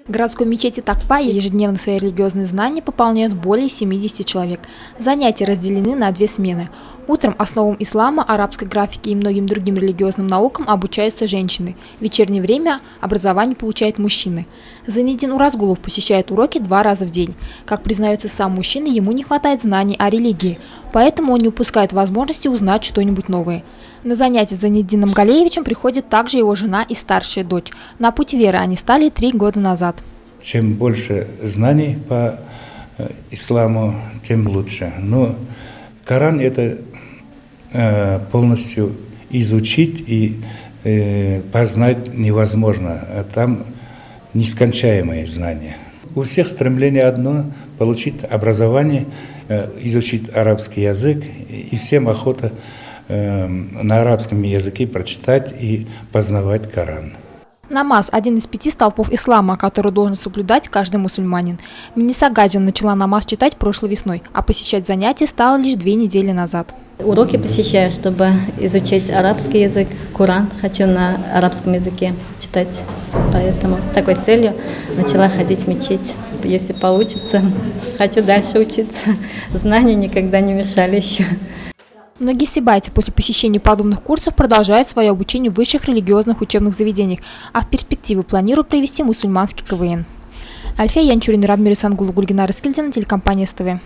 В городской мечети Такпа ежедневно свои религиозные знания пополняют более 70 человек. Занятия разделены на две смены. Утром основам ислама, арабской графики и многим другим религиозным наукам обучаются женщины. В вечернее время образование получают мужчины. Зайнеддин Уразгулов посещает уроки 2 раза в день. Как признается сам мужчина, ему не хватает знаний о религии, поэтому он не упускает возможности узнать что-нибудь новое. На занятия с Зайнеддином Галеевичем приходит также его жена и старшая дочь. На путь веры они стали 3 года назад. Чем больше знаний по исламу, тем лучше. Но Коран это полностью изучить и познать невозможно. Там нескончаемые знания. У всех стремление одно – получить образование, изучить арабский язык, и всем охота на арабском языке прочитать и познавать Коран. Намаз – один из 5 столпов ислама, который должен соблюдать каждый мусульманин. Миниса Газин начала намаз читать прошлой весной, а посещать занятия стала лишь 2 недели назад. Уроки посещаю, чтобы изучать арабский язык, Коран хочу на арабском языке читать. Поэтому с такой целью начала ходить в мечеть. Если получится, хочу дальше учиться. Знания никогда не мешали еще. Многие сибайцы после посещения подобных курсов продолжают свое обучение в высших религиозных учебных заведениях, а в перспективе планируют провести мусульманский КВН. Альфия Янчурин, Радмир Исангулу, Гульгина Раскильдина, телекомпания СТВ.